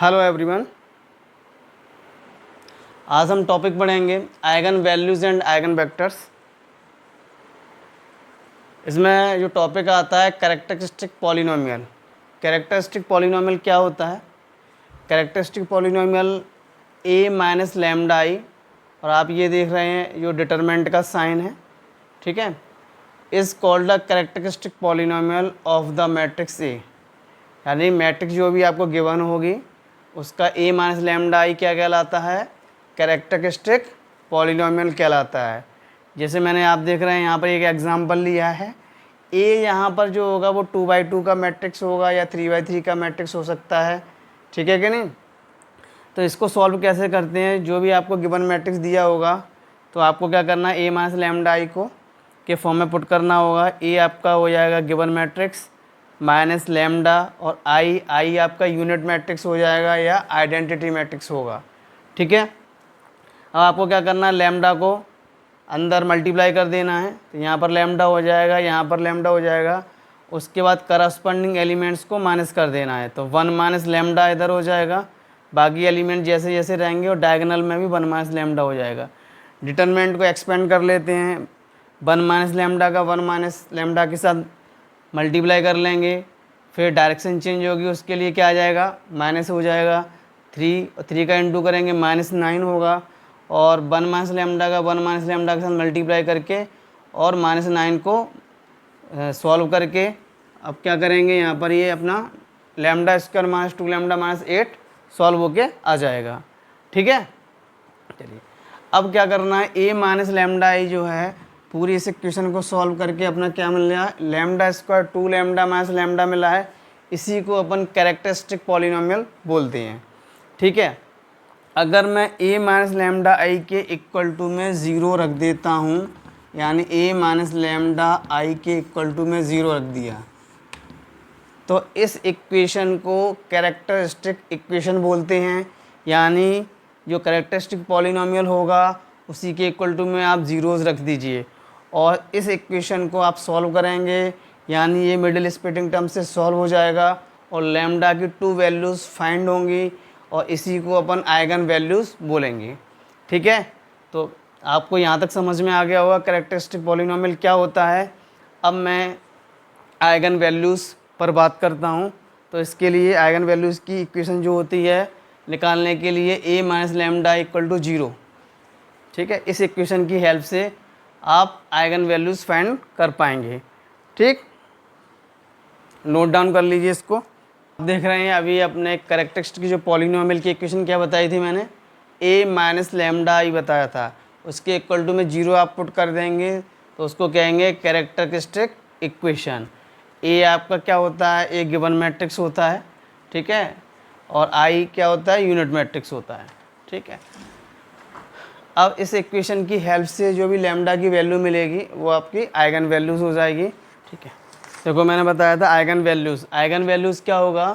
Hello everyone, आज हम topic पढ़ेंगे eigen values and eigen vectors. इसमें जो टॉपिक आता है कैरेक्टरिस्टिक पॉलिनोमियल। कैरेक्टरिस्टिक पॉलिनोमियल क्या होता है? Characteristic polynomial a minus lambda I, और आप ये देख रहे हैं जो डिटरमिनेंट का साइन है, ठीक है, is called the characteristic polynomial of the matrix A. यानी मैट्रिक्स जो भी आपको गिवन होगी उसका a माइनस लैम्डा आई क्या कहलाता है? कैरेक्टरिस्टिक पॉलिनोमियल कहलाता है। जैसे मैंने आप देख रहे हैं यहाँ पर एक एग्जांपल लिया है। a यहाँ पर जो होगा वो 2×2 का मैट्रिक्स होगा या 3×3 का मैट्रिक्स हो सकता है, ठीक है कि नहीं। तो इसको सॉल्व कैसे करते हैं? जो भी आपको गिवन मैट्रिक्स दिया होगा तो आपको क्या करना है, a माइनस लैम्डा आई को के फॉर्म में पुट करना होगा। a आपका हो जाएगा गिवन मैट्रिक्स माइनस लैम्डा, और आई आपका यूनिट मैट्रिक्स हो जाएगा या आइडेंटिटी मैट्रिक्स होगा, ठीक है। अब आपको क्या करना है, लैम्डा को अंदर मल्टीप्लाई कर देना है, तो यहाँ पर लैम्डा हो जाएगा, यहाँ पर लैम्डा हो जाएगा। उसके बाद करस्पॉन्डिंग एलिमेंट्स को माइनस कर देना है, तो 1 माइनस लैम्डा इधर हो जाएगा। बाकी एलिमेंट जैसे जैसे रहेंगे और डायगोनल में भी 1 माइनस लैम्डा हो जाएगा। डिटरमिनेंट को एक्सपेंड कर लेते हैं, 1 माइनस लैम्डा का 1 माइनस लैम्डा के साथ मल्टीप्लाई कर लेंगे, फिर डायरेक्शन चेंज होगी, उसके लिए क्या आ जाएगा, माइनस हो जाएगा। 3 और 3 का इंटू करेंगे -9 होगा, और 1 माइनस लैम्डा का 1 माइनस लैम्डा के साथ मल्टीप्लाई करके और -9 को सॉल्व करके अब क्या करेंगे, यहाँ पर ये अपना lambda square minus 2 lambda minus 8 solve होके आ जाएगा, ठीक है। चलिए अब क्या करना है, a माइनस लैम्डा आई जो है पूरी इस इक्वेशन को सॉल्व करके अपना क्या मिल रहा है, lambda square 2 lambda minus lambda मिला है। इसी को अपन कैरेक्टरिस्टिक पॉलिनोमियल बोलते हैं, ठीक है। अगर मैं a माइनस लैम्डा आई के इक्वल टू में 0 रख देता हूँ, यानी a माइनस लैम्डा आई के इक्वल टू में 0 रख दिया, तो इस इक्वेशन को कैरेक्टरिस्टिक इक्वेशन बोलते हैं। यानी जो कैरेक्टरिस्टिक पॉलिनोमियल होगा उसी के इक्वल टू में आप ज़ीरोज़ रख दीजिए, और इस इक्वेशन को आप सॉल्व करेंगे, यानी ये मिडिल स्प्लिटिंग टर्म से सॉल्व हो जाएगा और लैम्डा की 2 वैल्यूज़ फाइंड होंगी, और इसी को अपन आइगन वैल्यूज़ बोलेंगे, ठीक है। तो आपको यहाँ तक समझ में आ गया होगा कैरेक्टरिस्टिक पॉलिनोमियल क्या होता है। अब मैं आइगन वैल्यूज़ पर बात करता हूँ। तो इसके लिए आइगन वैल्यूज़ की इक्वेशन जो होती है निकालने के लिए a minus lambda equal to 0, ठीक है। इस इक्वेशन की हेल्प से आप आइगन वैल्यूज़ फाइंड कर पाएंगे, ठीक। नोट डाउन कर लीजिए इसको। आप देख रहे हैं अभी अपने कैरेक्टरिस्टिक की जो पॉलिनोमियल की इक्वेशन क्या बताई थी मैंने, a माइनस लैम्डा आई बताया था, उसके इक्वल टू में 0 आप पुट कर देंगे तो उसको कहेंगे कैरेक्टरिस्टिक इक्वेशन। a आपका क्या होता है, एक गिवन मैट्रिक्स होता है, ठीक है, और i क्या होता है, यूनिट मैट्रिक्स होता है, ठीक है। अब इस इक्वेशन की हेल्प से जो भी लैम्डा की वैल्यू मिलेगी वो आपकी आइगन वैल्यूज़ हो जाएगी, ठीक है। देखो मैंने बताया था आइगन वैल्यूज़ क्या होगा,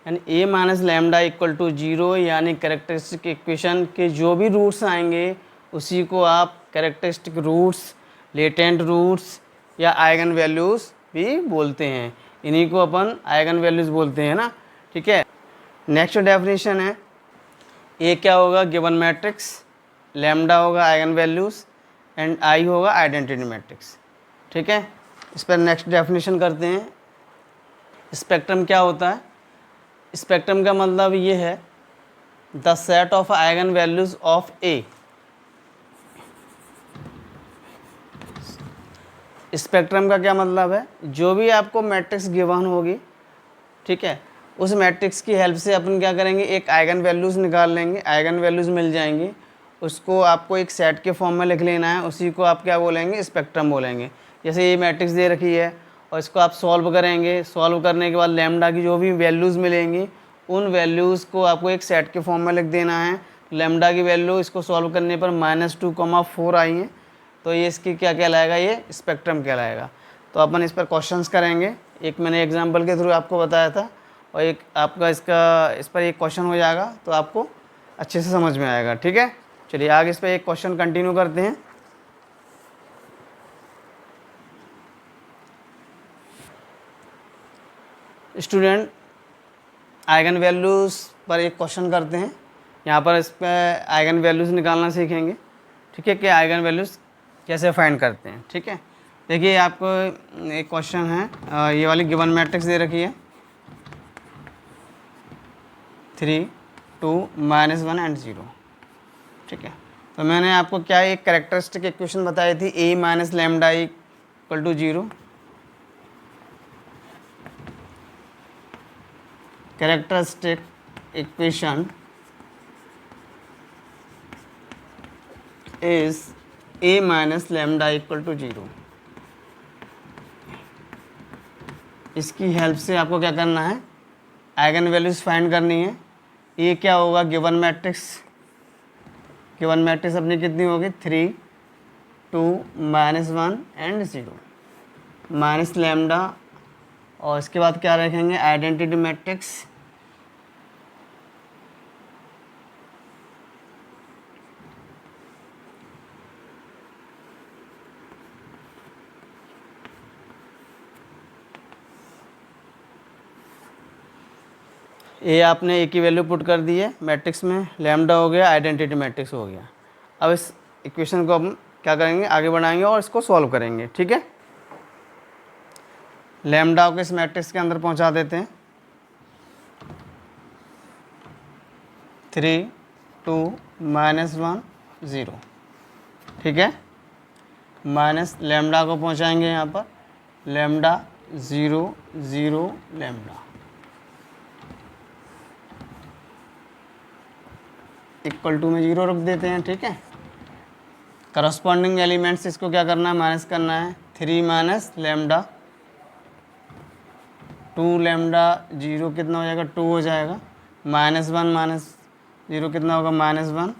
यानी a minus lambda equal to 0, यानी कैरेक्टरिस्टिक इक्वेशन के जो भी रूट्स आएंगे उसी को आप कैरेक्टरिस्टिक रूट्स, लेटेंट रूट्स या आइगन वैल्यूज़ भी बोलते हैं। इन्हीं को अपन आइगन वैल्यूज़ बोलते हैं ना, ठीक है। नेक्स्ट डेफिनेशन है, ए क्या होगा, गिवन मैट्रिक्स, लैम्डा होगा आइगन वैल्यूज़, एंड आई होगा आइडेंटिटी मैट्रिक्स, ठीक है। इस पर नेक्स्ट डेफिनेशन करते हैं। स्पेक्ट्रम क्या होता है? स्पेक्ट्रम का मतलब ये है the set of eigen values of A. Spectrum का क्या मतलब है, जो भी आपको मैट्रिक्स गिवन होगी, ठीक है, उस मैट्रिक्स की हेल्प से अपन क्या करेंगे, एक आइगन वैल्यूज़ निकाल लेंगे, आइगन वैल्यूज़ मिल जाएंगी, उसको आपको एक सेट के फॉर्म में लिख लेना है, उसी को आप क्या बोलेंगे, स्पेक्ट्रम बोलेंगे। जैसे ये मैट्रिक्स दे रखी है और इसको आप सॉल्व करेंगे, सॉल्व करने के बाद लैम्डा की जो भी वैल्यूज़ मिलेंगी उन वैल्यूज़ को आपको एक सेट के फॉर्म में लिख देना है। लैम्डा की वैल्यू इसको सॉल्व करने पर -2,4 आई है, तो ये इसकी क्या कहलाएगा, ये स्पेक्ट्रम कहलाएगा। तो अपन इस पर क्वेश्चंस करेंगे, एक मैंने एग्जांपल के थ्रू आपको बताया था, और एक आपका इस पर एक क्वेश्चन हो जाएगा तो आपको अच्छे से समझ में आएगा, ठीक है। चलिए आगे इस पर एक क्वेश्चन कंटिन्यू करते हैं। स्टूडेंट, आइगन वैल्यूज़ पर एक क्वेश्चन करते हैं। यहाँ पर इस पर आइगन वैल्यूज़ निकालना सीखेंगे, ठीक है, कि आइगन वैल्यूज़ कैसे फाइंड करते हैं। ठीक है, देखिए आपको एक क्वेश्चन है, ये वाली गिवन मैट्रिक्स दे रखी है 3 2 -1 एंड 0। ठीक है, तो मैंने आपको क्या एक कैरेक्टरिस्टिक इक्वेशन बताई थी, a minus lambda equal to 0। Characteristic equation is a minus lambda equal to 0। इसकी हेल्प से आपको क्या करना है, आइगन वैल्यूज फाइंड करनी है। ये क्या होगा, गिवन मैट्रिक्स अपनी कितनी होगी, 3 2 -1 एंड 0 माइनस लैम्डा, और इसके बाद क्या रखेंगे, आइडेंटिटी मैट्रिक्स। ये आपने एक ही वैल्यू पुट कर दी है मैट्रिक्स में, लैम्डा हो गया, आइडेंटिटी मैट्रिक्स हो गया। अब इस इक्वेशन को हम क्या करेंगे, आगे बढ़ाएंगे और इसको सॉल्व करेंगे। ठीक है, लैम्डा को इस मैट्रिक्स के अंदर पहुंचा देते हैं, 3 2 -1 0। ठीक है, माइनस लैम्डा को पहुंचाएंगे यहाँ पर, लैम्डा 0 0 लैम्डा इक्वल टू में 0 रख देते हैं। ठीक है, करस्पॉन्डिंग एलिमेंट्स इसको क्या करना है, माइनस करना है, 3 माइनस लैम्डा 2 लैम्डा 0 कितना हो जाएगा, 2 हो जाएगा, -1 माइनस 0 कितना होगा, -1,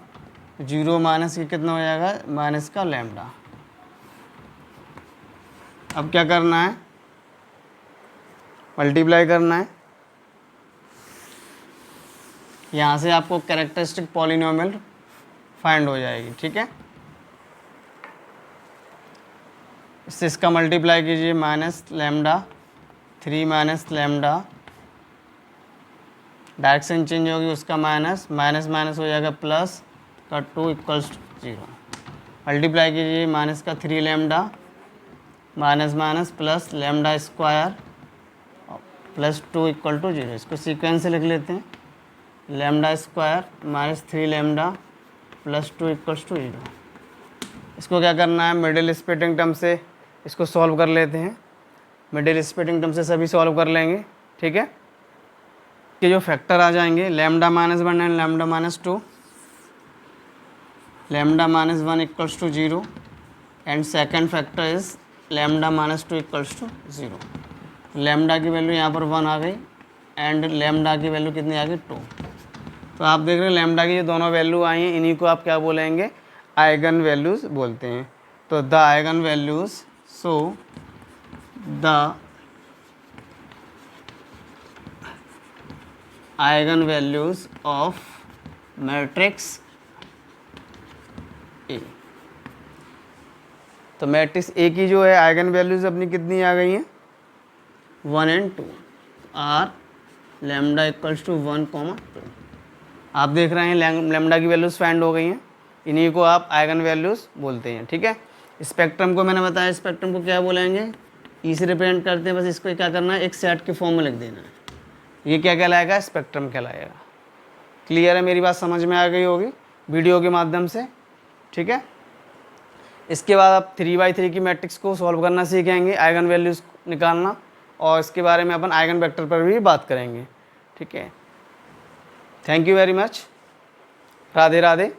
0 माइनस के कितना हो जाएगा, माइनस का लैम्डा। अब क्या करना है, मल्टीप्लाई करना है, यहाँ से आपको कैरेक्टरिस्टिक पॉलिनोमियल फाइंड हो जाएगी। ठीक है, इससे इसका मल्टीप्लाई कीजिए, minus lambda 3 minus lambda, direction change होगी उसका, माइनस माइनस हो जाएगा प्लस का 2 इक्वल्स टू 0। मल्टीप्लाई कीजिए, माइनस का 3 lambda minus plus lambda square plus 2 equal to 0। इसको सीक्वेंस से लिख लेते हैं, lambda square -3 lambda plus 2 equals to 0। इसको क्या करना है, मिडिल स्प्लिटिंग टर्म से इसको सॉल्व कर लेते हैं, मिडिल स्प्लिटिंग टर्म से सभी सॉल्व कर लेंगे। ठीक है, कि जो फैक्टर आ जाएंगे, lambda -1 and lambda -2, lambda -1 equals to 0 and second factor is lambda -2 equals to 0। Lambda की वैल्यू यहाँ पर 1 आ गई एंड लैम्डा की वैल्यू कितनी आ गई, 2। तो आप देख रहे हैं लैम्डा की जो दोनों वैल्यू आई हैं, इन्हीं को आप क्या बोलेंगे, आइगन वैल्यूज़ बोलते हैं। तो the eigen values, so the eigen values of matrix A. तो मैट्रिक्स ए की जो है आइगन वैल्यूज़ अपनी कितनी आ गई हैं, 1 and 2 are lambda equals to 1, 2। आप देख रहे हैं लैम्डा की वैल्यूज़ फाइंड हो गई हैं, इन्हीं को आप आइगन वैल्यूज़ बोलते हैं। ठीक है, स्पेक्ट्रम को मैंने बताया, स्पेक्ट्रम को क्या बोलेंगे, ई से रिप्रेजेंट करते हैं, बस इसको क्या करना है, एक सेट के फॉर्म में लिख देना है, ये क्या कहलाएगा, स्पेक्ट्रम कहलाएगा। क्लियर है, मेरी बात समझ में आ गई होगी वीडियो के माध्यम से। ठीक है, इसके बाद आप 3×3 की मैट्रिक्स को सॉल्व करना सीखेंगे, आइगन वैल्यूज़ निकालना, और इसके बारे में अपन आइगन वेक्टर पर भी बात करेंगे। ठीक है, thank you very much, Radhe Radhe.